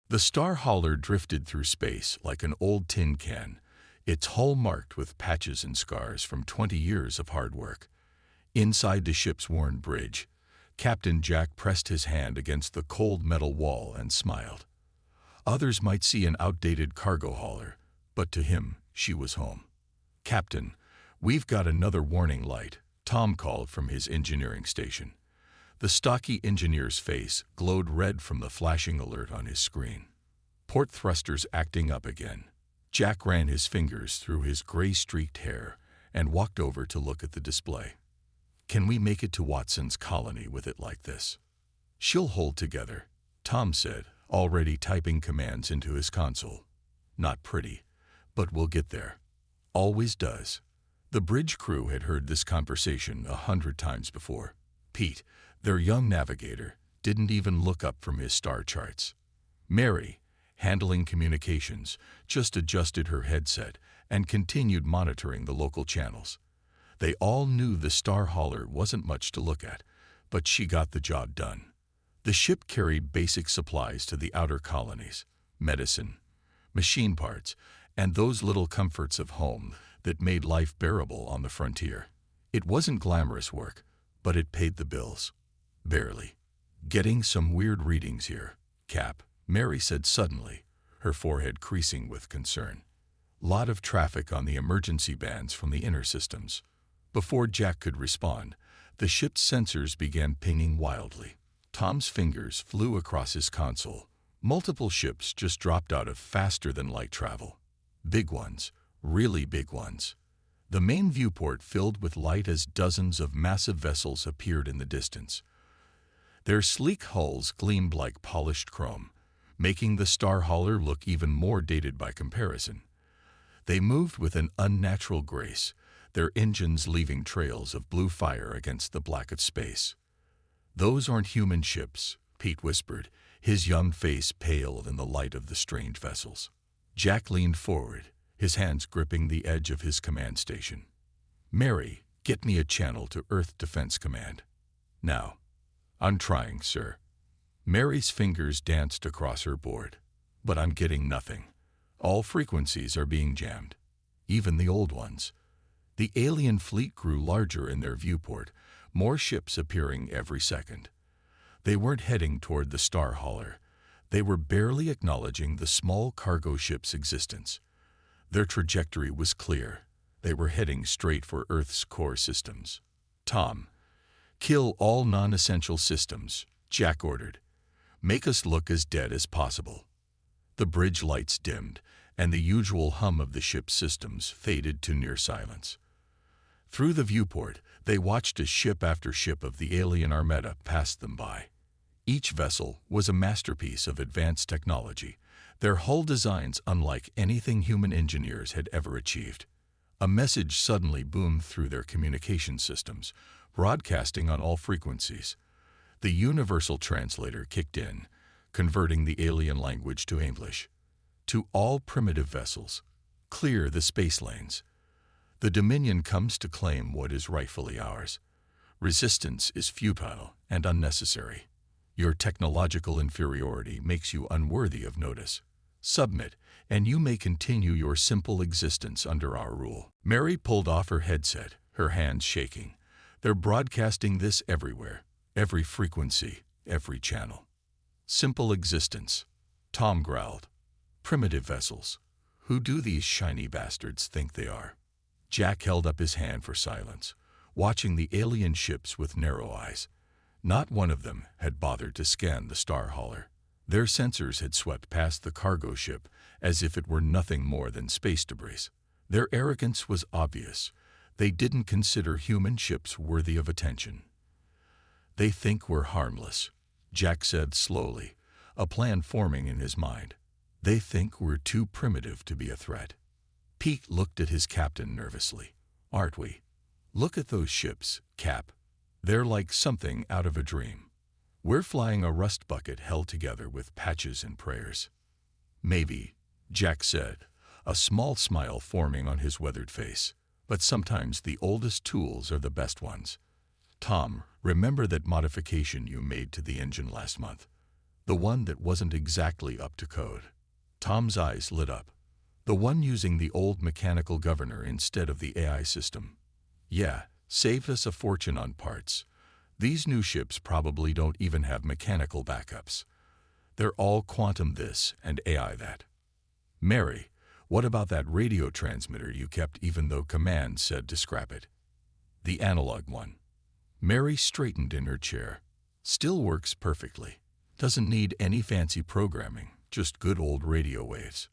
The Star Hauler drifted through space like an old tin can, its hull marked with patches and scars from 20 years of hard work. Inside the ship's worn bridge, Captain Jack pressed his hand against the cold metal wall and smiled. Others might see an outdated cargo hauler, but to him, she was home. "Captain, we've got another warning light," Tom called from his engineering station. The stocky engineer's face glowed red from the flashing alert on his screen. "Port thrusters acting up again." Jack ran his fingers through his gray-streaked hair and walked over to look at the display. "Can we make it to Watson's colony with it like this?" "She'll hold together," Tom said, already typing commands into his console. "Not pretty, but we'll get there. Always does." The bridge crew had heard this conversation 100 times before. Pete, their young navigator, didn't even look up from his star charts. Mary, handling communications, just adjusted her headset and continued monitoring the local channels. They all knew the Star Hauler wasn't much to look at, but she got the job done. The ship carried basic supplies to the outer colonies: medicine, machine parts, and those little comforts of home that made life bearable on the frontier. It wasn't glamorous work, but it paid the bills. Barely. "Getting some weird readings here, Cap," Mary said suddenly, her forehead creasing with concern. "Lot of traffic on the emergency bands from the inner systems." Before Jack could respond, the ship's sensors began pinging wildly. Tom's fingers flew across his console. Multiple ships just dropped out of faster-than-light travel. Big ones, really big ones. The main viewport filled with light as dozens of massive vessels appeared in the distance. Their sleek hulls gleamed like polished chrome, making the Star Hauler look even more dated by comparison. They moved with an unnatural grace, their engines leaving trails of blue fire against the black of space. "Those aren't human ships," Pete whispered, his young face pale in the light of the strange vessels. Jack leaned forward, his hands gripping the edge of his command station. "Mary, get me a channel to Earth Defense Command. Now." "I'm trying, sir." Mary's fingers danced across her board. "But I'm getting nothing. All frequencies are being jammed. Even the old ones." The alien fleet grew larger in their viewport, more ships appearing every second. They weren't heading toward the Star Hauler. They were barely acknowledging the small cargo ship's existence. Their trajectory was clear. They were heading straight for Earth's core systems. "Tom, kill all non-essential systems," Jack ordered. "Make us look as dead as possible." The bridge lights dimmed, and the usual hum of the ship's systems faded to near silence. Through the viewport, they watched as ship after ship of the alien armada passed them by. Each vessel was a masterpiece of advanced technology, their hull designs unlike anything human engineers had ever achieved. A message suddenly boomed through their communication systems, broadcasting on all frequencies. The universal translator kicked in, converting the alien language to English. "To all primitive vessels, clear the space lanes. The Dominion comes to claim what is rightfully ours. Resistance is futile and unnecessary. Your technological inferiority makes you unworthy of notice. Submit, and you may continue your simple existence under our rule." Mary pulled off her headset, her hands shaking. "They're broadcasting this everywhere, every frequency, every channel." "Simple existence," Tom growled. "Primitive vessels. Who do these shiny bastards think they are?" Jack held up his hand for silence, watching the alien ships with narrow eyes. Not one of them had bothered to scan the Star Hauler. Their sensors had swept past the cargo ship as if it were nothing more than space debris. Their arrogance was obvious. They didn't consider human ships worthy of attention. "They think we're harmless," Jack said slowly, a plan forming in his mind. "They think we're too primitive to be a threat." Pete looked at his captain nervously. "Aren't we? Look at those ships, Cap. They're like something out of a dream. We're flying a rust bucket held together with patches and prayers." "Maybe," Jack said, a small smile forming on his weathered face. "But sometimes the oldest tools are the best ones. Tom, remember that modification you made to the engine last month? The one that wasn't exactly up to code. Tom's eyes lit up. The one using the old mechanical governor instead of the AI system. Yeah, saved us a fortune on parts. These new ships probably don't even have mechanical backups. They're all quantum this and AI that. Mary, what about that radio transmitter you kept even though command said to scrap it? The analog one. Mary straightened in her chair. Still works perfectly. Doesn't need any fancy programming, just good old radio waves.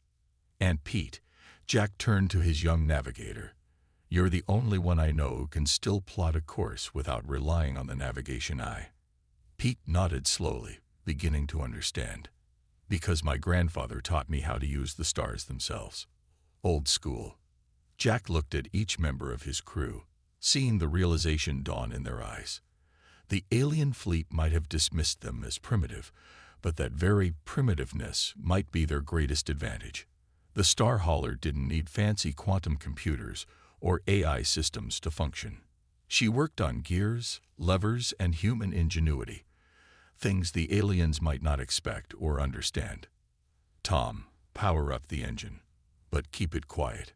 And Pete, Jack turned to his young navigator. You're the only one I know who can still plot a course without relying on the navigation eye. Pete nodded slowly, beginning to understand. Because my grandfather taught me how to use the stars themselves. Old school. Jack looked at each member of his crew, seeing the realization dawn in their eyes. The alien fleet might have dismissed them as primitive, but that very primitiveness might be their greatest advantage. The Star Hauler didn't need fancy quantum computers or AI systems to function. She worked on gears, levers, and human ingenuity, things the aliens might not expect or understand. Tom, power up the engine, but keep it quiet.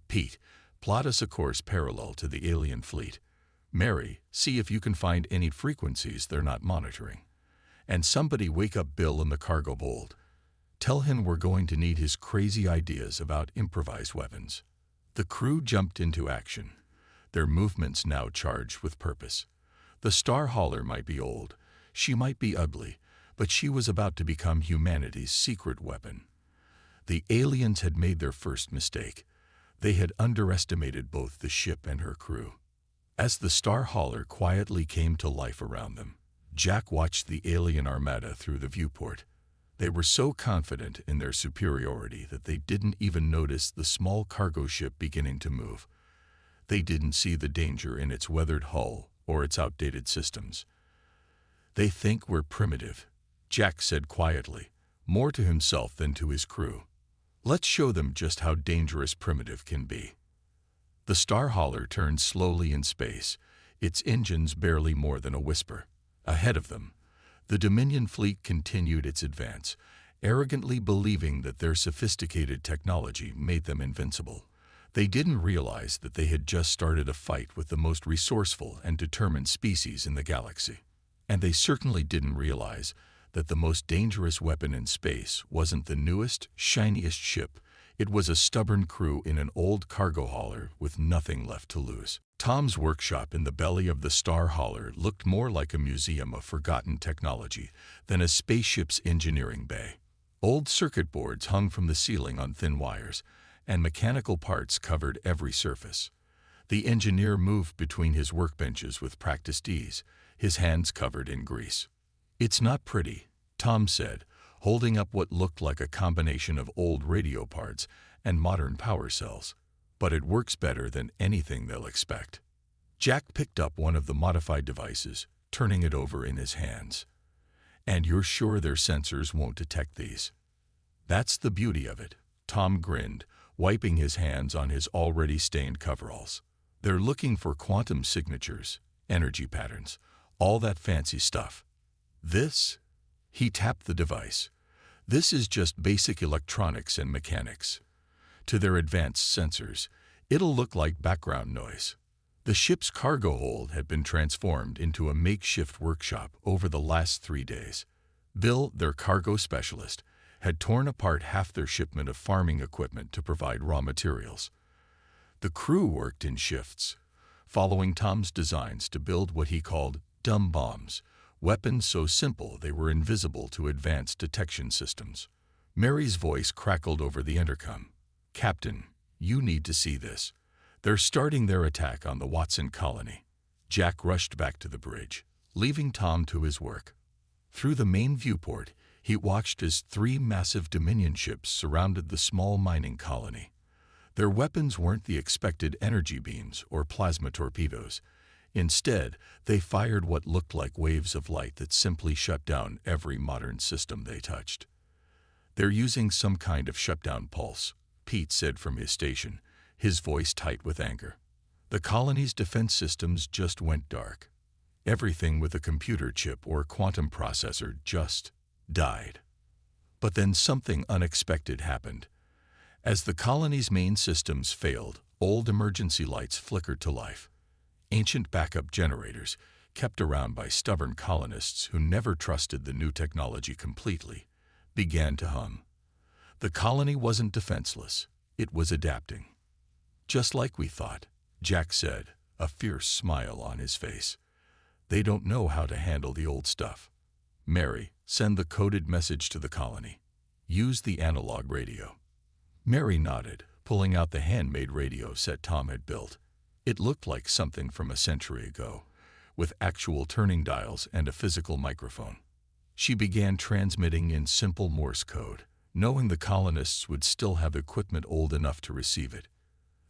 Pete, plot us a course parallel to the alien fleet. Mary, see if you can find any frequencies they're not monitoring. And somebody wake up Bill in the cargo hold. Tell him we're going to need his crazy ideas about improvised weapons. The crew jumped into action, their movements now charged with purpose. The Star Hauler might be old, she might be ugly, but she was about to become humanity's secret weapon. The aliens had made their first mistake. They had underestimated both the ship and her crew. As the Star Hauler quietly came to life around them, Jack watched the alien armada through the viewport. They were so confident in their superiority that they didn't even notice the small cargo ship beginning to move. They didn't see the danger in its weathered hull or its outdated systems. They think we're primitive, Jack said quietly, more to himself than to his crew. Let's show them just how dangerous primitive can be. The Star Hauler turned slowly in space, its engines barely more than a whisper. Ahead of them, the Dominion fleet continued its advance, arrogantly believing that their sophisticated technology made them invincible. They didn't realize that they had just started a fight with the most resourceful and determined species in the galaxy. And they certainly didn't realize that the most dangerous weapon in space wasn't the newest, shiniest ship. It was a stubborn crew in an old cargo hauler with nothing left to lose. Tom's workshop in the belly of the Star Hauler looked more like a museum of forgotten technology than a spaceship's engineering bay. Old circuit boards hung from the ceiling on thin wires, and mechanical parts covered every surface. The engineer moved between his workbenches with practiced ease, his hands covered in grease. It's not pretty, Tom said, holding up what looked like a combination of old radio parts and modern power cells. But it works better than anything they'll expect. Jack picked up one of the modified devices, turning it over in his hands. And you're sure their sensors won't detect these? That's the beauty of it, Tom grinned, wiping his hands on his already stained coveralls. They're looking for quantum signatures, energy patterns, all that fancy stuff. This? He tapped the device. This is just basic electronics and mechanics. To their advanced sensors, it'll look like background noise. The ship's cargo hold had been transformed into a makeshift workshop over the last 3 days. Bill, their cargo specialist, had torn apart half their shipment of farming equipment to provide raw materials. The crew worked in shifts, following Tom's designs to build what he called dumb bombs, weapons so simple they were invisible to advanced detection systems. Mary's voice crackled over the intercom. Captain, you need to see this. They're starting their attack on the Watson colony. Jack rushed back to the bridge, leaving Tom to his work. Through the main viewport, he watched as 3 massive Dominion ships surrounded the small mining colony. Their weapons weren't the expected energy beams or plasma torpedoes. Instead, they fired what looked like waves of light that simply shut down every modern system they touched. They're using some kind of shutdown pulse, Pete said from his station, his voice tight with anger. The colony's defense systems just went dark. Everything with a computer chip or quantum processor just died. But then something unexpected happened. As the colony's main systems failed, old emergency lights flickered to life. Ancient backup generators, kept around by stubborn colonists who never trusted the new technology completely, began to hum. The colony wasn't defenseless. It was adapting. Just like we thought, Jack said, a fierce smile on his face. They don't know how to handle the old stuff. Mary, send the coded message to the colony. Use the analog radio. Mary nodded, pulling out the handmade radio set Tom had built. It looked like something from a century ago, with actual turning dials and a physical microphone. She began transmitting in simple Morse code, knowing the colonists would still have equipment old enough to receive it.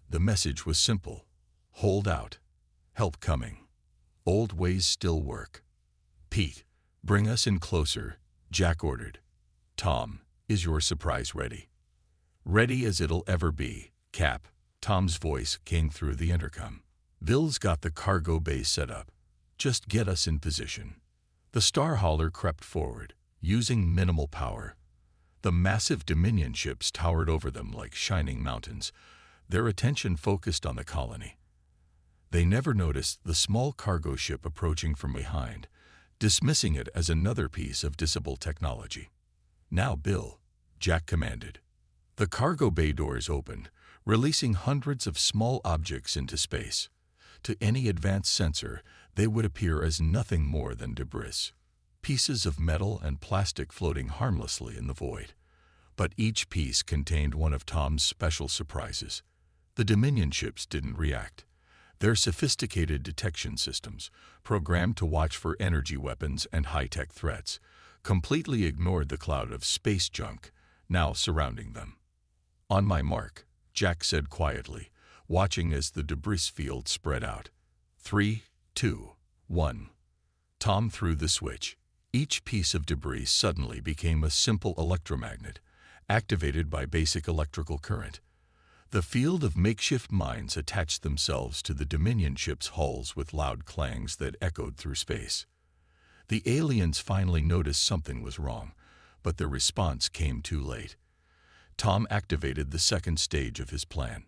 The message was simple. Hold out. Help coming. Old ways still work. Pete, bring us in closer, Jack ordered. Tom, is your surprise ready? Ready as it'll ever be, Cap. Tom's voice came through the intercom. Bill's got the cargo bay set up. Just get us in position. The Star Hauler crept forward, using minimal power. The massive Dominion ships towered over them like shining mountains, their attention focused on the colony. They never noticed the small cargo ship approaching from behind, dismissing it as another piece of disable technology. Now, Bill, Jack commanded. The cargo bay doors opened, releasing hundreds of small objects into space. To any advanced sensor, they would appear as nothing more than debris, pieces of metal and plastic floating harmlessly in the void. But each piece contained one of Tom's special surprises. The Dominion ships didn't react. Their sophisticated detection systems, programmed to watch for energy weapons and high-tech threats, completely ignored the cloud of space junk now surrounding them. On my mark, Jack said quietly, watching as the debris field spread out. 3, 2, 1. Tom threw the switch. Each piece of debris suddenly became a simple electromagnet, activated by basic electrical current. The field of makeshift mines attached themselves to the Dominion ships' hulls with loud clangs that echoed through space. The aliens finally noticed something was wrong, but their response came too late. Tom activated the second stage of his plan.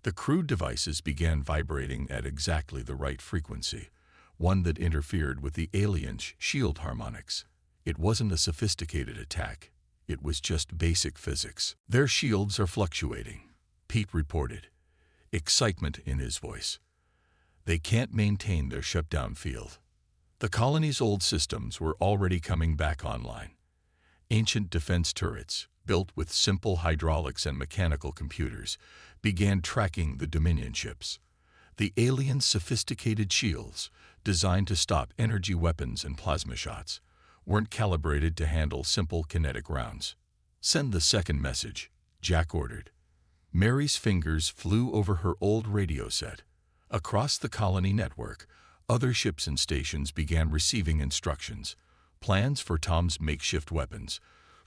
The crude devices began vibrating at exactly the right frequency, one that interfered with the aliens' shield harmonics. It wasn't a sophisticated attack. It was just basic physics. Their shields are fluctuating, Pete reported, excitement in his voice. They can't maintain their shutdown field. The colony's old systems were already coming back online. Ancient defense turrets, built with simple hydraulics and mechanical computers, began tracking the Dominion ships. The aliens' sophisticated shields, designed to stop energy weapons and plasma shots, weren't calibrated to handle simple kinetic rounds. Send the second message, Jack ordered. Mary's fingers flew over her old radio set. Across the colony network, other ships and stations began receiving instructions, plans for Tom's makeshift weapons,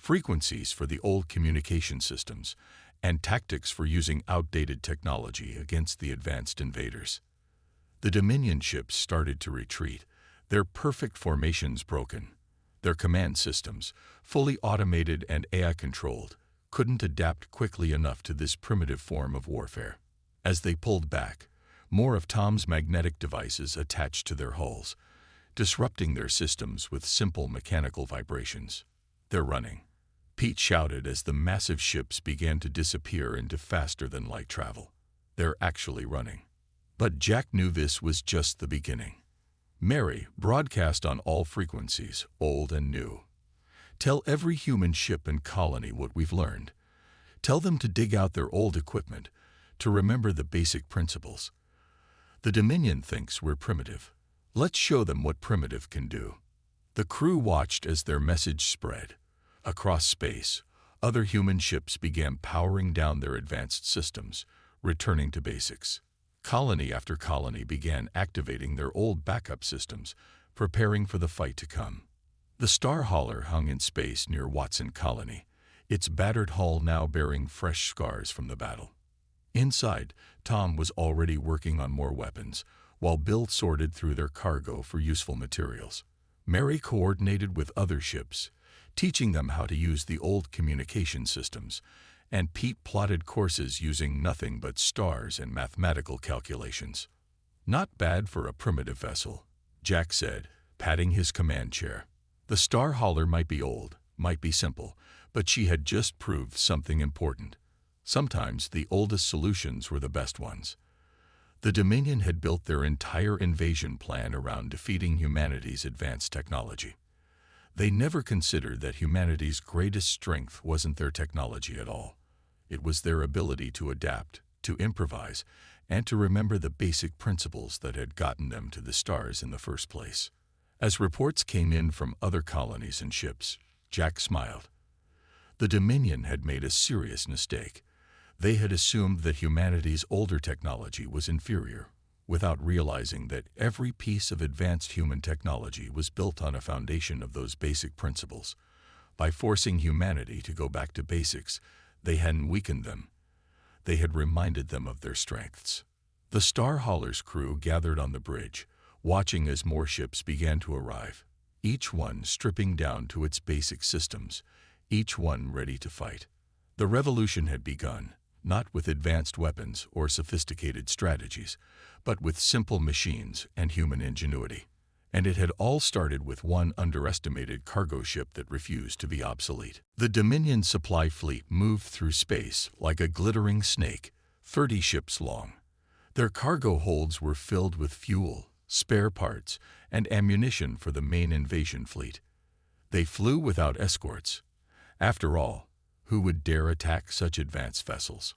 frequencies for the old communication systems, and tactics for using outdated technology against the advanced invaders. The Dominion ships started to retreat, their perfect formations broken. Their command systems, fully automated and AI-controlled, couldn't adapt quickly enough to this primitive form of warfare. As they pulled back, more of Tom's magnetic devices attached to their hulls, disrupting their systems with simple mechanical vibrations. They're running, Pete shouted as the massive ships began to disappear into faster-than-light travel. They're actually running. But Jack knew this was just the beginning. Mary broadcast on all frequencies, old and new. Tell every human ship and colony what we've learned. Tell them to dig out their old equipment, to remember the basic principles. The Dominion thinks we're primitive. Let's show them what primitive can do. The crew watched as their message spread. Across space, other human ships began powering down their advanced systems, returning to basics. Colony after colony began activating their old backup systems, preparing for the fight to come. The Star Hauler hung in space near Watson Colony, its battered hull now bearing fresh scars from the battle. Inside, Tom was already working on more weapons, while Bill sorted through their cargo for useful materials. Mary coordinated with other ships, teaching them how to use the old communication systems, and Pete plotted courses using nothing but stars and mathematical calculations. "Not bad for a primitive vessel," Jack said, patting his command chair. The Star Hauler might be old, might be simple, but she had just proved something important. Sometimes the oldest solutions were the best ones. The Dominion had built their entire invasion plan around defeating humanity's advanced technology. They never considered that humanity's greatest strength wasn't their technology at all. It was their ability to adapt, to improvise, and to remember the basic principles that had gotten them to the stars in the first place. As reports came in from other colonies and ships, Jack smiled. The Dominion had made a serious mistake. They had assumed that humanity's older technology was inferior, without realizing that every piece of advanced human technology was built on a foundation of those basic principles. By forcing humanity to go back to basics, they hadn't weakened them. They had reminded them of their strengths. The Star Hauler's crew gathered on the bridge, watching as more ships began to arrive, each one stripping down to its basic systems, each one ready to fight. The revolution had begun, not with advanced weapons or sophisticated strategies, but with simple machines and human ingenuity. And it had all started with one underestimated cargo ship that refused to be obsolete. The Dominion supply fleet moved through space like a glittering snake, 30 ships long. Their cargo holds were filled with fuel, spare parts, and ammunition for the main invasion fleet. They flew without escorts. After all, who would dare attack such advanced vessels?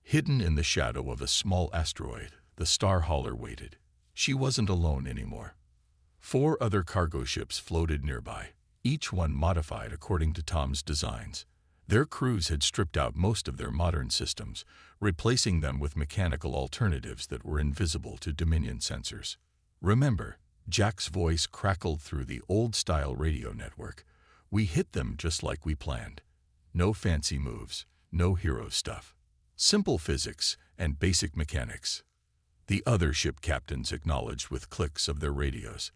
Hidden in the shadow of a small asteroid, the Star Hauler waited. She wasn't alone anymore. 4 other cargo ships floated nearby, each one modified according to Tom's designs. Their crews had stripped out most of their modern systems, replacing them with mechanical alternatives that were invisible to Dominion sensors. "Remember," Jack's voice crackled through the old-style radio network, "we hit them just like we planned. No fancy moves, no hero stuff. Simple physics and basic mechanics." The other ship captains acknowledged with clicks of their radios.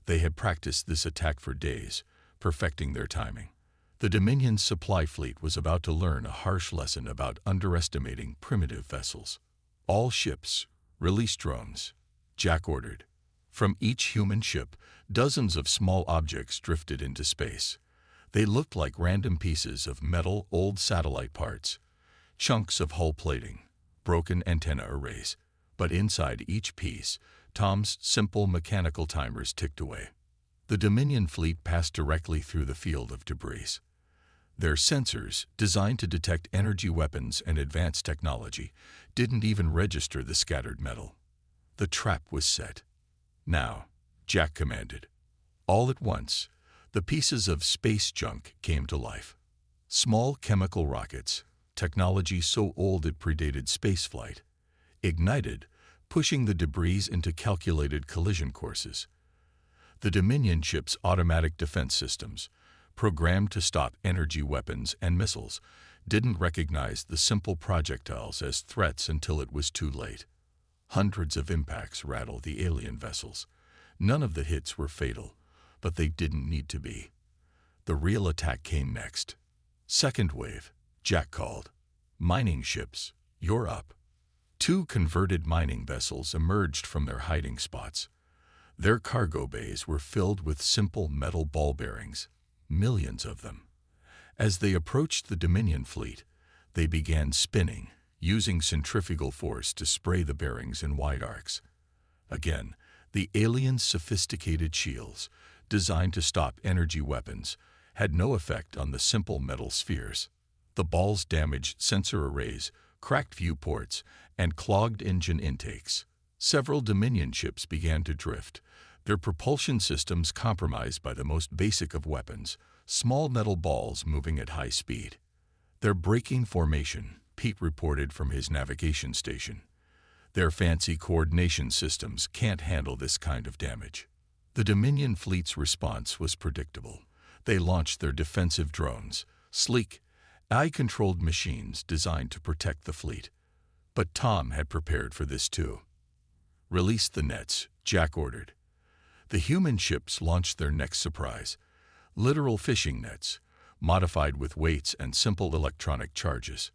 They had practiced this attack for days, perfecting their timing. The Dominion's supply fleet was about to learn a harsh lesson about underestimating primitive vessels. "All ships, release drones," Jack ordered. From each human ship, dozens of small objects drifted into space. They looked like random pieces of metal, old satellite parts, chunks of hull plating, broken antenna arrays. But inside each piece, Tom's simple mechanical timers ticked away. The Dominion fleet passed directly through the field of debris. Their sensors, designed to detect energy weapons and advanced technology, didn't even register the scattered metal. The trap was set. "Now," Jack commanded. All at once, the pieces of space junk came to life. Small chemical rockets, technology so old it predated spaceflight, ignited, pushing the debris into calculated collision courses. The Dominion ship's automatic defense systems, programmed to stop energy weapons and missiles, didn't recognize the simple projectiles as threats until it was too late. Hundreds of impacts rattled the alien vessels. None of the hits were fatal, but they didn't need to be. The real attack came next. "Second wave," Jack called. "Mining ships, you're up." 2 converted mining vessels emerged from their hiding spots. Their cargo bays were filled with simple metal ball bearings, millions of them. As they approached the Dominion fleet, they began spinning, using centrifugal force to spray the bearings in wide arcs. Again, the aliens' sophisticated shields, designed to stop energy weapons, had no effect on the simple metal spheres. The balls damaged sensor arrays, cracked viewports, and clogged engine intakes. Several Dominion ships began to drift, their propulsion systems compromised by the most basic of weapons, small metal balls moving at high speed. "They're breaking formation," Pete reported from his navigation station. "Their fancy coordination systems can't handle this kind of damage." The Dominion fleet's response was predictable. They launched their defensive drones, sleek, AI-controlled machines designed to protect the fleet. But Tom had prepared for this too. "Release the nets," Jack ordered. The human ships launched their next surprise. Literal fishing nets, modified with weights and simple electronic charges.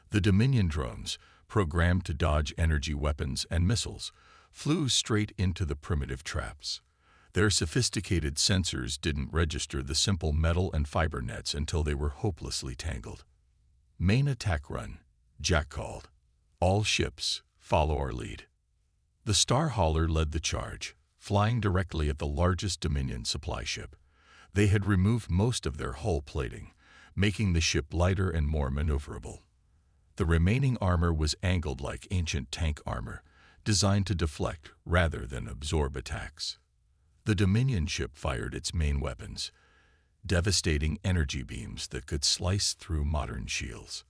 The Dominion drones, programmed to dodge energy weapons and missiles, flew straight into the primitive traps. Their sophisticated sensors didn't register the simple metal and fiber nets until they were hopelessly tangled. "Main attack run," Jack called. "All ships, follow our lead." The Star Hauler led the charge, flying directly at the largest Dominion supply ship. They had removed most of their hull plating, making the ship lighter and more maneuverable. The remaining armor was angled like ancient tank armor, designed to deflect rather than absorb attacks. The Dominion ship fired its main weapons, devastating energy beams that could slice through modern shields.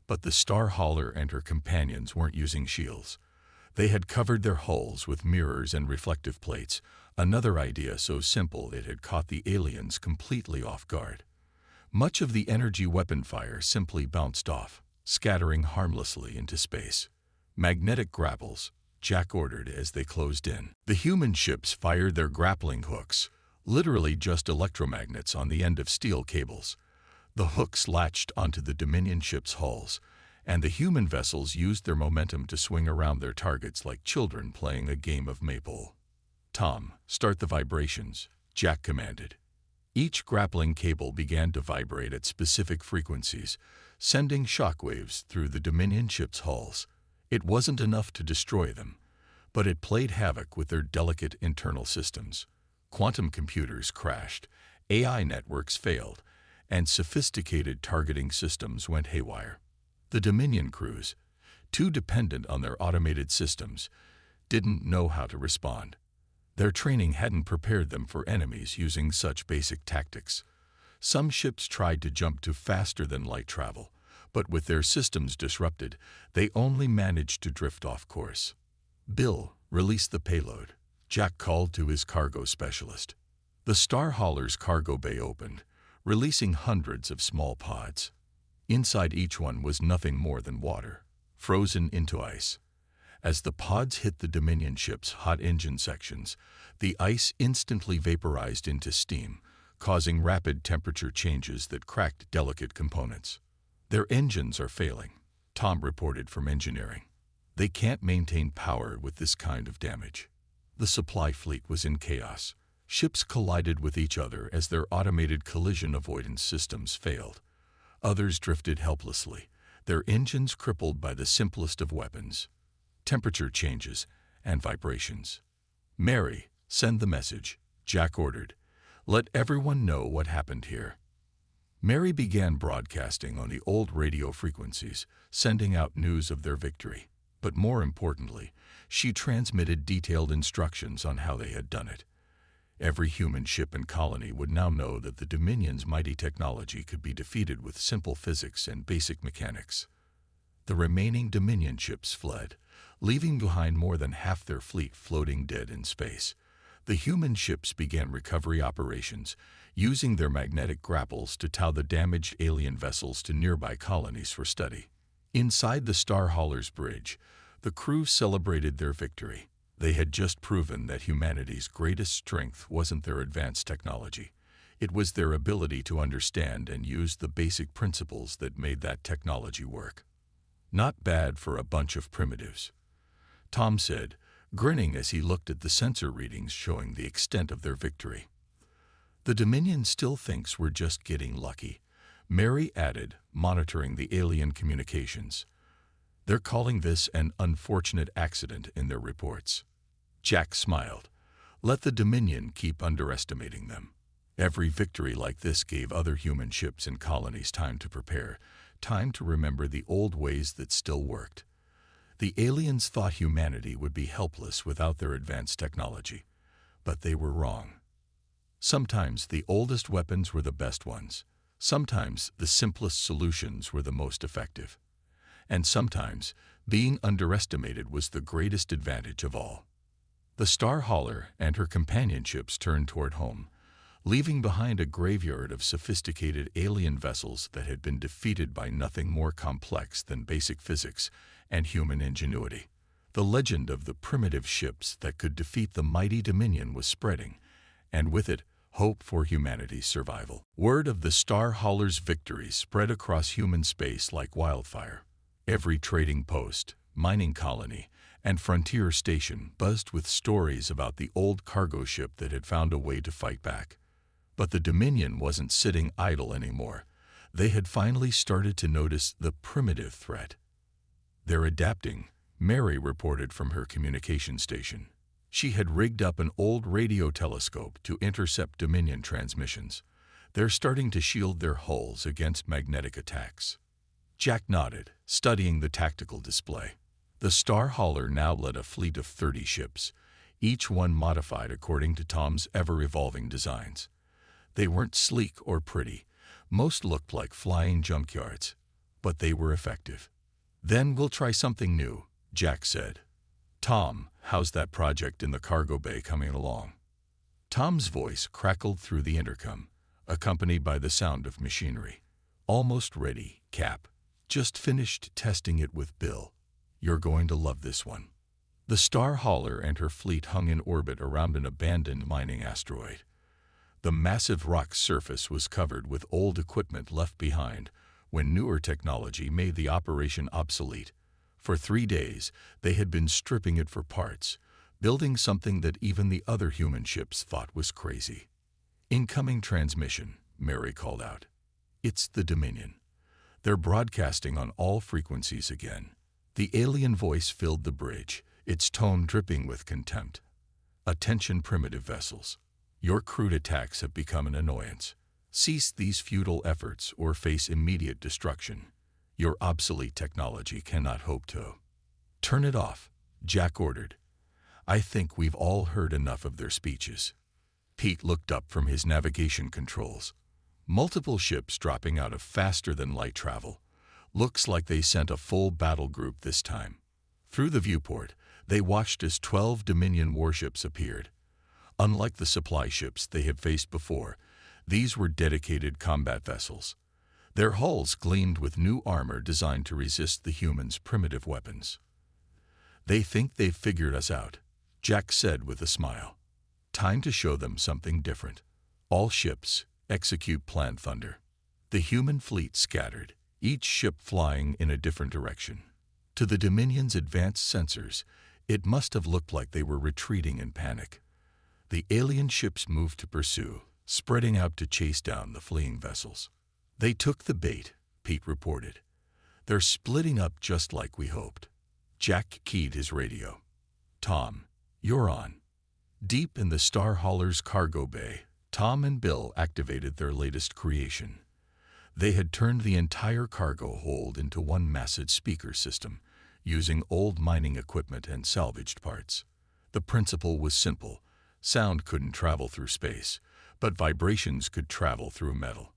But the Star Hauler and her companions weren't using shields. They had covered their hulls with mirrors and reflective plates, another idea so simple it had caught the aliens completely off guard. Much of the energy weapon fire simply bounced off, scattering harmlessly into space. "Magnetic grapples," Jack ordered as they closed in. The human ships fired their grappling hooks, literally just electromagnets on the end of steel cables. The hooks latched onto the Dominion ships' hulls, and the human vessels used their momentum to swing around their targets like children playing a game of Maypole. "Tom, start the vibrations," Jack commanded. Each grappling cable began to vibrate at specific frequencies, sending shockwaves through the Dominion ships' hulls. It wasn't enough to destroy them, but it played havoc with their delicate internal systems. Quantum computers crashed, AI networks failed, and sophisticated targeting systems went haywire. The Dominion crews, too dependent on their automated systems, didn't know how to respond. Their training hadn't prepared them for enemies using such basic tactics. Some ships tried to jump to faster-than-light travel, but with their systems disrupted, they only managed to drift off course. "Bill, release the payload," Jack called to his cargo specialist. The Star Hauler's cargo bay opened, releasing hundreds of small pods. Inside each one was nothing more than water, frozen into ice. As the pods hit the Dominion ship's hot engine sections, the ice instantly vaporized into steam, causing rapid temperature changes that cracked delicate components. "Their engines are failing," Tom reported from engineering. "They can't maintain power with this kind of damage." The supply fleet was in chaos. Ships collided with each other as their automated collision avoidance systems failed. Others drifted helplessly, their engines crippled by the simplest of weapons: temperature changes and vibrations. "Mary, send the message," Jack ordered. "Let everyone know what happened here." Mary began broadcasting on the old radio frequencies, sending out news of their victory. But more importantly, she transmitted detailed instructions on how they had done it. Every human ship and colony would now know that the Dominion's mighty technology could be defeated with simple physics and basic mechanics. The remaining Dominion ships fled, leaving behind more than half their fleet floating dead in space. The human ships began recovery operations, using their magnetic grapples to tow the damaged alien vessels to nearby colonies for study. Inside the Star Hauler's bridge, the crew celebrated their victory. They had just proven that humanity's greatest strength wasn't their advanced technology. It was their ability to understand and use the basic principles that made that technology work. "Not bad for a bunch of primitives," Tom said, grinning as he looked at the sensor readings showing the extent of their victory. "The Dominion still thinks we're just getting lucky," Mary added, monitoring the alien communications. "They're calling this an unfortunate accident in their reports." Jack smiled. Let the Dominion keep underestimating them. Every victory like this gave other human ships and colonies time to prepare, time to remember the old ways that still worked. The aliens thought humanity would be helpless without their advanced technology, but they were wrong. Sometimes the oldest weapons were the best ones. Sometimes the simplest solutions were the most effective. And sometimes being underestimated was the greatest advantage of all. The Star Hauler and her companion ships turned toward home, leaving behind a graveyard of sophisticated alien vessels that had been defeated by nothing more complex than basic physics and human ingenuity. The legend of the primitive ships that could defeat the mighty Dominion was spreading, and with it, hope for humanity's survival. Word of the Star Haulers' victory spread across human space like wildfire. Every trading post, mining colony, and frontier station buzzed with stories about the old cargo ship that had found a way to fight back. But the Dominion wasn't sitting idle anymore. They had finally started to notice the primitive threat. "They're adapting," Mary reported from her communication station. She had rigged up an old radio telescope to intercept Dominion transmissions. "They're starting to shield their hulls against magnetic attacks." Jack nodded, studying the tactical display. The Star Hauler now led a fleet of 30 ships, each one modified according to Tom's ever-evolving designs. They weren't sleek or pretty. Most looked like flying junkyards, but they were effective. "Then we'll try something new," Jack said. "Tom, how's that project in the cargo bay coming along?" Tom's voice crackled through the intercom, accompanied by the sound of machinery. "Almost ready, Cap. Just finished testing it with Bill. You're going to love this one." The Star Hauler and her fleet hung in orbit around an abandoned mining asteroid. The massive rock's surface was covered with old equipment left behind when newer technology made the operation obsolete. For 3 days, they had been stripping it for parts, building something that even the other human ships thought was crazy. "Incoming transmission," Mary called out. "It's the Dominion. They're broadcasting on all frequencies again." The alien voice filled the bridge, its tone dripping with contempt. "Attention, primitive vessels. Your crude attacks have become an annoyance. Cease these futile efforts or face immediate destruction. Your obsolete technology cannot hope to." "Turn it off," Jack ordered. "I think we've all heard enough of their speeches." Pete looked up from his navigation controls. Multiple ships dropping out of faster-than-light travel. Looks like they sent a full battle group this time. Through the viewport, they watched as 12 Dominion warships appeared. Unlike the supply ships they had faced before, these were dedicated combat vessels. Their hulls gleamed with new armor designed to resist the humans' primitive weapons. "They think they've figured us out," Jack said with a smile. "Time to show them something different. All ships, execute Plan Thunder." The human fleet scattered, each ship flying in a different direction. To the Dominion's advanced sensors, it must have looked like they were retreating in panic. The alien ships moved to pursue, spreading out to chase down the fleeing vessels. "They took the bait," Pete reported. "They're splitting up just like we hoped." Jack keyed his radio. "Tom, you're on." Deep in the Star Hauler's cargo bay, Tom and Bill activated their latest creation. They had turned the entire cargo hold into one massive speaker system, using old mining equipment and salvaged parts. The principle was simple. Sound couldn't travel through space, but vibrations could travel through metal.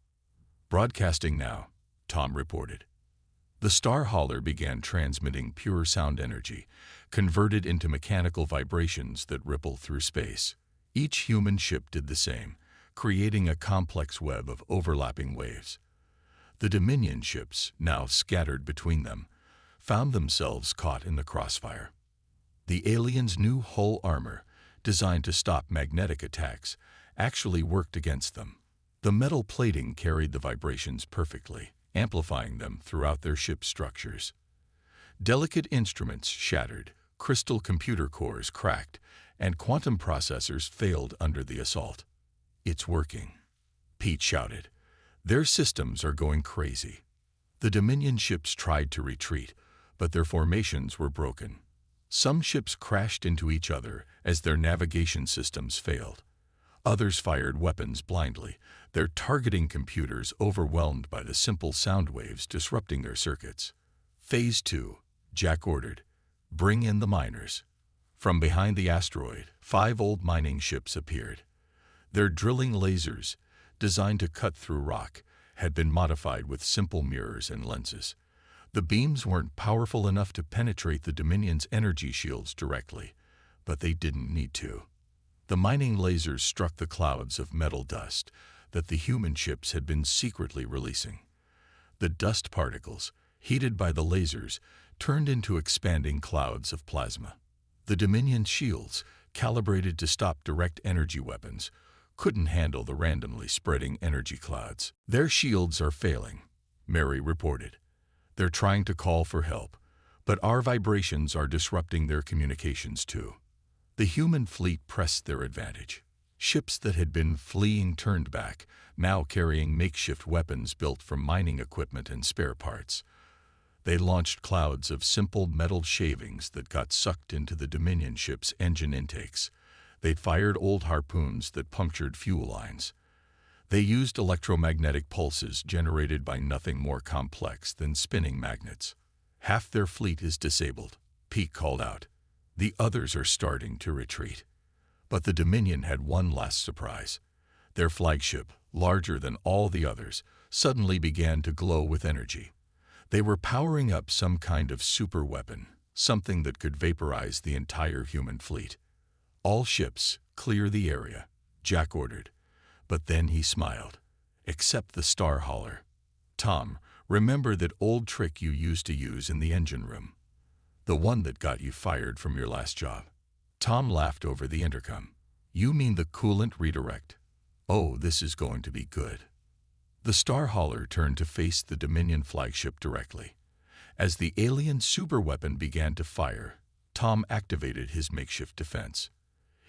"Broadcasting now," Tom reported. The Star Hauler began transmitting pure sound energy, converted into mechanical vibrations that ripple through space. Each human ship did the same, creating a complex web of overlapping waves. The Dominion ships, now scattered between them, found themselves caught in the crossfire. The aliens' new hull armor, designed to stop magnetic attacks, actually worked against them. The metal plating carried the vibrations perfectly, amplifying them throughout their ship's structures. Delicate instruments shattered, crystal computer cores cracked, and quantum processors failed under the assault. "It's working," Pete shouted. "Their systems are going crazy." The Dominion ships tried to retreat, but their formations were broken. Some ships crashed into each other as their navigation systems failed. Others fired weapons blindly, their targeting computers overwhelmed by the simple sound waves disrupting their circuits. "Phase 2, Jack ordered. "Bring in the miners." From behind the asteroid, 5 old mining ships appeared. Their drilling lasers, designed to cut through rock, had been modified with simple mirrors and lenses. The beams weren't powerful enough to penetrate the Dominion's energy shields directly, but they didn't need to. The mining lasers struck the clouds of metal dust that the human ships had been secretly releasing. The dust particles, heated by the lasers, turned into expanding clouds of plasma. The Dominion shields, calibrated to stop direct energy weapons, couldn't handle the randomly spreading energy clouds. "Their shields are failing," Mary reported. "They're trying to call for help, but our vibrations are disrupting their communications too." The human fleet pressed their advantage. Ships that had been fleeing turned back, now carrying makeshift weapons built from mining equipment and spare parts. They launched clouds of simple metal shavings that got sucked into the Dominion ships' engine intakes. They fired old harpoons that punctured fuel lines. They used electromagnetic pulses generated by nothing more complex than spinning magnets. "Half their fleet is disabled," Pete called out. "The others are starting to retreat." But the Dominion had one last surprise. Their flagship, larger than all the others, suddenly began to glow with energy. They were powering up some kind of super weapon, something that could vaporize the entire human fleet. "All ships, clear the area," Jack ordered. But then he smiled. "Except the Star Hauler. Tom, remember that old trick you used to use in the engine room? The one that got you fired from your last job?" Tom laughed over the intercom. "You mean the coolant redirect? Oh, this is going to be good." The Star Hauler turned to face the Dominion flagship directly. As the alien superweapon began to fire, Tom activated his makeshift defense.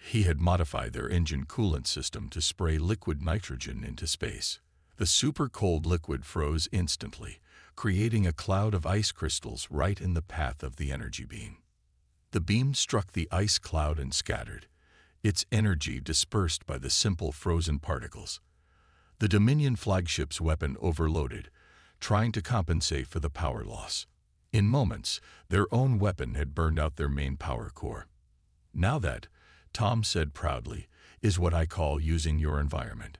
He had modified their engine coolant system to spray liquid nitrogen into space. The super-cold liquid froze instantly, creating a cloud of ice crystals right in the path of the energy beam. The beam struck the ice cloud and scattered, its energy dispersed by the simple frozen particles. The Dominion flagship's weapon overloaded, trying to compensate for the power loss. In moments, their own weapon had burned out their main power core. "Now that," Tom said proudly, "is what I call using your environment."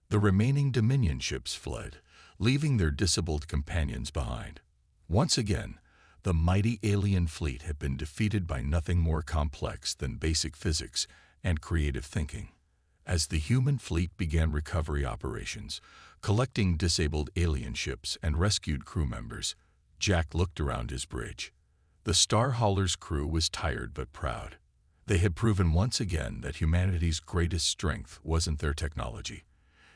The remaining Dominion ships fled, leaving their disabled companions behind. Once again, the mighty alien fleet had been defeated by nothing more complex than basic physics and creative thinking. As the human fleet began recovery operations, collecting disabled alien ships and rescued crew members, Jack looked around his bridge. The Star Hauler's crew was tired but proud. They had proven once again that humanity's greatest strength wasn't their technology.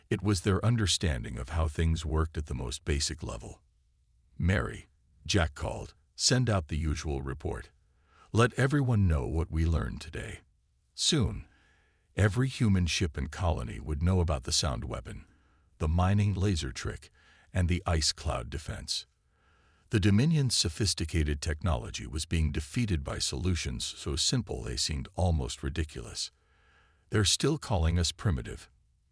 It was their understanding of how things worked at the most basic level. "Mary," Jack called, "send out the usual report. Let everyone know what we learned today." Soon, every human ship and colony would know about the sound weapon, the mining laser trick, and the ice cloud defense. The Dominion's sophisticated technology was being defeated by solutions so simple they seemed almost ridiculous. "They're still calling us primitive,"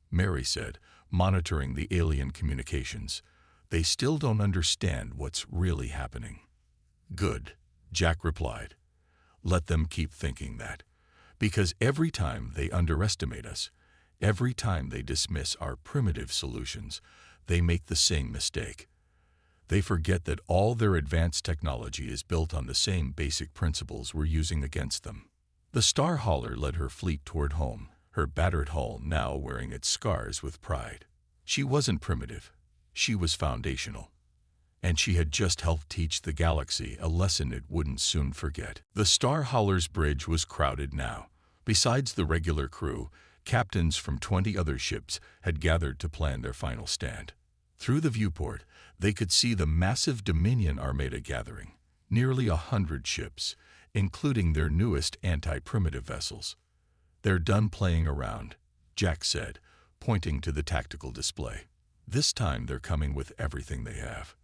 Mary said, monitoring the alien communications. "They still don't understand what's really happening." "Good," Jack replied. "Let them keep thinking that. Because every time they underestimate us, every time they dismiss our primitive solutions, they make the same mistake. They forget that all their advanced technology is built on the same basic principles we're using against them." The Star Hauler led her fleet toward home, her battered hull now wearing its scars with pride. She wasn't primitive. She was foundational. And she had just helped teach the galaxy a lesson it wouldn't soon forget. The Star Hauler's bridge was crowded now. Besides the regular crew, captains from 20 other ships had gathered to plan their final stand. Through the viewport, they could see the massive Dominion Armada gathering, nearly 100 ships, including their newest anti-primitive vessels. "They're done playing around," Jack said, pointing to the tactical display. "This time they're coming with everything they have."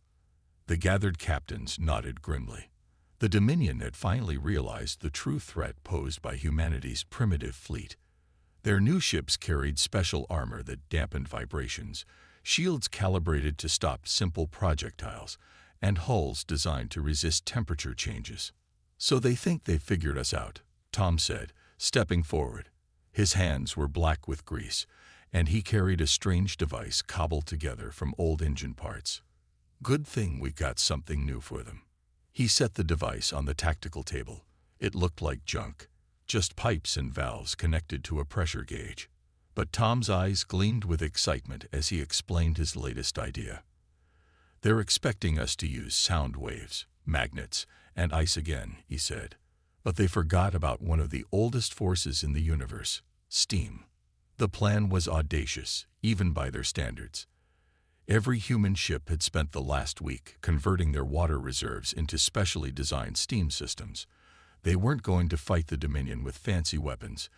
The gathered captains nodded grimly. The Dominion had finally realized the true threat posed by humanity's primitive fleet. Their new ships carried special armor that dampened vibrations, shields calibrated to stop simple projectiles, and hulls designed to resist temperature changes. "So they think they've figured us out," Tom said, stepping forward. His hands were black with grease, and he carried a strange device cobbled together from old engine parts. "Good thing we got something new for them." He set the device on the tactical table. It looked like junk, just pipes and valves connected to a pressure gauge. But Tom's eyes gleamed with excitement as he explained his latest idea. "They're expecting us to use sound waves, magnets, and ice again," he said. "But they forgot about one of the oldest forces in the universe, steam. The plan was audacious, even by their standards. Every human ship had spent the last week converting their water reserves into specially designed steam systems. They weren't going to fight the Dominion with fancy weapons.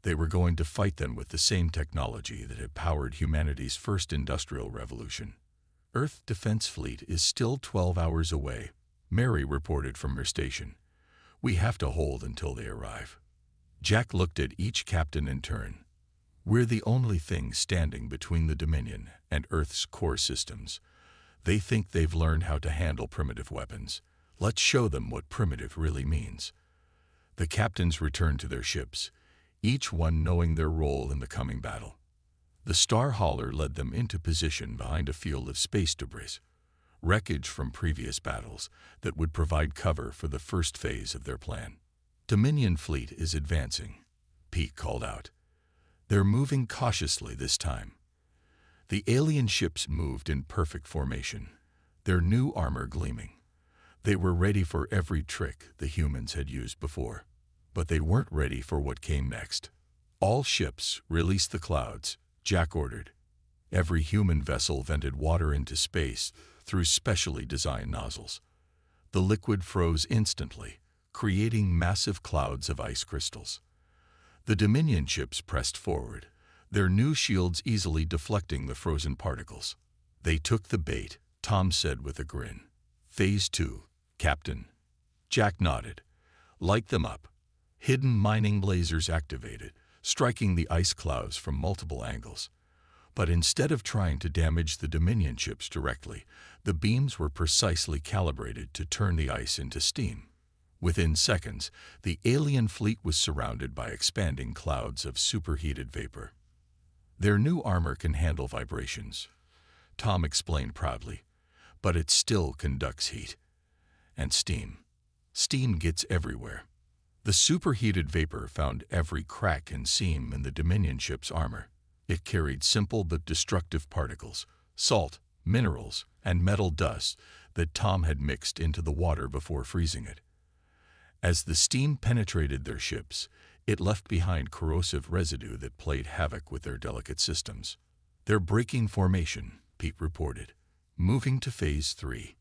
They were going to fight them with the same technology that had powered humanity's first industrial revolution. Earth Defense Fleet is still 12 hours away, Mary reported from her station. We have to hold until they arrive. Jack looked at each captain in turn. We're the only thing standing between the Dominion and Earth's core systems. They think they've learned how to handle primitive weapons. Let's show them what primitive really means. The captains returned to their ships, each one knowing their role in the coming battle. The Star Hauler led them into position behind a field of space debris, wreckage from previous battles that would provide cover for the first phase of their plan. Dominion fleet is advancing, Pete called out. They're moving cautiously this time. The alien ships moved in perfect formation, their new armor gleaming. They were ready for every trick the humans had used before, but they weren't ready for what came next. All ships release the clouds, Jack ordered. Every human vessel vented water into space through specially designed nozzles. The liquid froze instantly, creating massive clouds of ice crystals. The Dominion ships pressed forward, their new shields easily deflecting the frozen particles. They took the bait, Tom said with a grin. Phase 2, Captain. Jack nodded. Light them up. Hidden mining lasers activated, striking the ice clouds from multiple angles. But instead of trying to damage the Dominion ships directly, the beams were precisely calibrated to turn the ice into steam. Within seconds, the alien fleet was surrounded by expanding clouds of superheated vapor. Their new armor can handle vibrations, Tom explained proudly, but it still conducts heat. And steam. Steam gets everywhere. The superheated vapor found every crack and seam in the Dominion ship's armor. It carried simple but destructive particles, salt, minerals, and metal dust that Tom had mixed into the water before freezing it. As the steam penetrated their ships, it left behind corrosive residue that played havoc with their delicate systems. They're breaking formation, Pete reported, moving to Phase 3.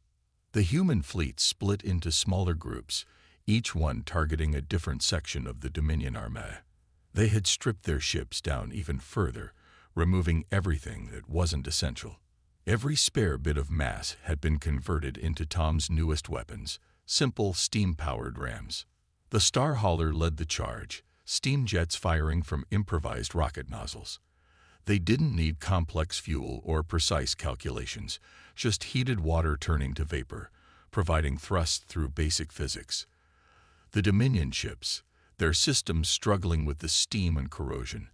The human fleet split into smaller groups, each one targeting a different section of the Dominion Armada. They had stripped their ships down even further, removing everything that wasn't essential. Every spare bit of mass had been converted into Tom's newest weapons, simple steam-powered rams. The Star Hauler led the charge, steam jets firing from improvised rocket nozzles. They didn't need complex fuel or precise calculations, just heated water turning to vapor, providing thrust through basic physics. The Dominion ships, their systems struggling with the steam and corrosion,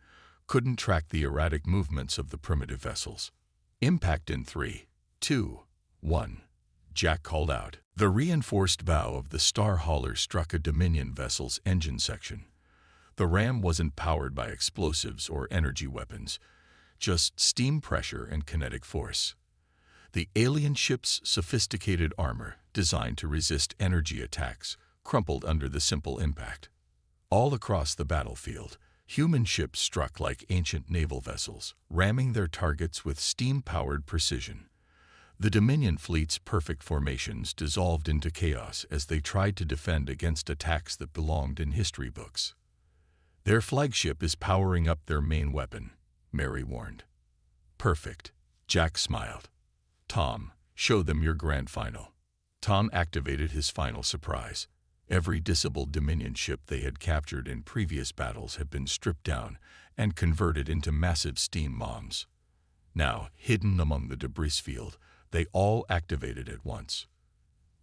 couldn't track the erratic movements of the primitive vessels. Impact in 3, 2, 1. Jack called out. The reinforced bow of the Star Hauler struck a Dominion vessel's engine section. The ram wasn't powered by explosives or energy weapons, just steam pressure and kinetic force. The alien ship's sophisticated armor, designed to resist energy attacks, crumpled under the simple impact. All across the battlefield, human ships struck like ancient naval vessels, ramming their targets with steam-powered precision. The Dominion fleet's perfect formations dissolved into chaos as they tried to defend against attacks that belonged in history books. Their flagship is powering up their main weapon, Mary warned. Perfect, Jack smiled. Tom, show them your grand final. Tom activated his final surprise. Every disabled Dominion ship they had captured in previous battles had been stripped down and converted into massive steam bombs. Now, hidden among the debris field, they all activated at once.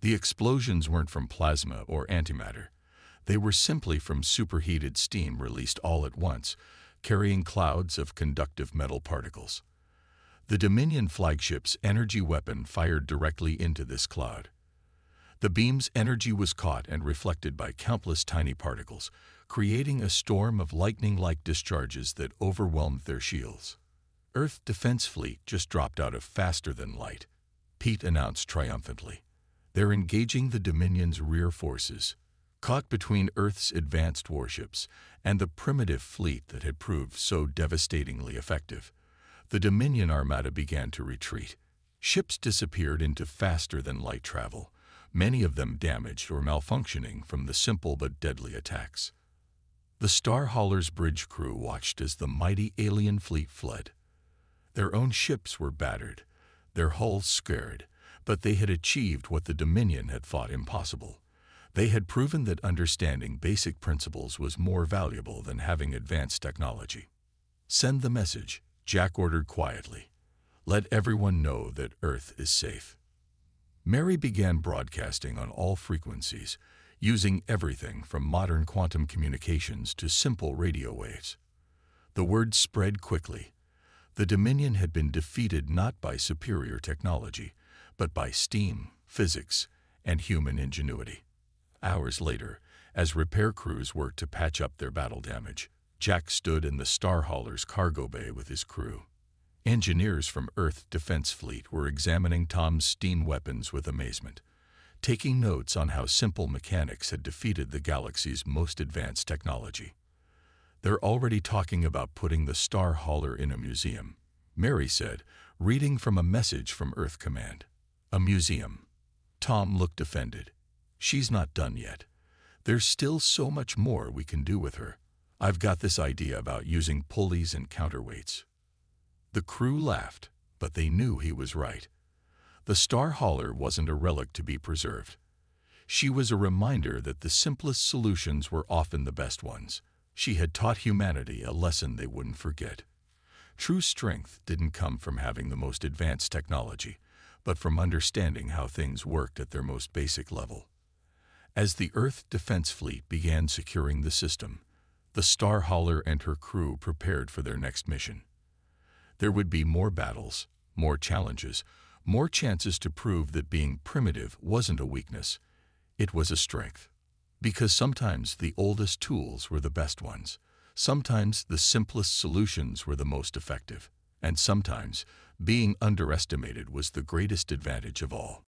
The explosions weren't from plasma or antimatter. They were simply from superheated steam released all at once, carrying clouds of conductive metal particles. The Dominion flagship's energy weapon fired directly into this cloud. The beam's energy was caught and reflected by countless tiny particles, creating a storm of lightning-like discharges that overwhelmed their shields. Earth Defense Fleet just dropped out of faster than light, Pete announced triumphantly. They're engaging the Dominion's rear forces. Caught between Earth's advanced warships and the primitive fleet that had proved so devastatingly effective, the Dominion Armada began to retreat. Ships disappeared into faster-than-light travel, many of them damaged or malfunctioning from the simple but deadly attacks. The Star Hauler's bridge crew watched as the mighty alien fleet fled. Their own ships were battered, their hulls scarred, but they had achieved what the Dominion had thought impossible. They had proven that understanding basic principles was more valuable than having advanced technology. "Send the message," Jack ordered quietly. "Let everyone know that Earth is safe." Mary began broadcasting on all frequencies, using everything from modern quantum communications to simple radio waves. The word spread quickly. The Dominion had been defeated not by superior technology, but by steam, physics, and human ingenuity. Hours later, as repair crews worked to patch up their battle damage, Jack stood in the Star Hauler's cargo bay with his crew. Engineers from Earth's Defense Fleet were examining Tom's steam weapons with amazement, taking notes on how simple mechanics had defeated the galaxy's most advanced technology. "They're already talking about putting the Star Hauler in a museum," Mary said, reading from a message from Earth Command. "A museum." Tom looked offended. "She's not done yet. There's still so much more we can do with her. I've got this idea about using pulleys and counterweights." The crew laughed, but they knew he was right. The Star Hauler wasn't a relic to be preserved. She was a reminder that the simplest solutions were often the best ones. She had taught humanity a lesson they wouldn't forget. True strength didn't come from having the most advanced technology, but from understanding how things worked at their most basic level. As the Earth Defense Fleet began securing the system, the Star Hauler and her crew prepared for their next mission. There would be more battles, more challenges, more chances to prove that being primitive wasn't a weakness, it was a strength. Because sometimes the oldest tools were the best ones, sometimes the simplest solutions were the most effective, and sometimes being underestimated was the greatest advantage of all.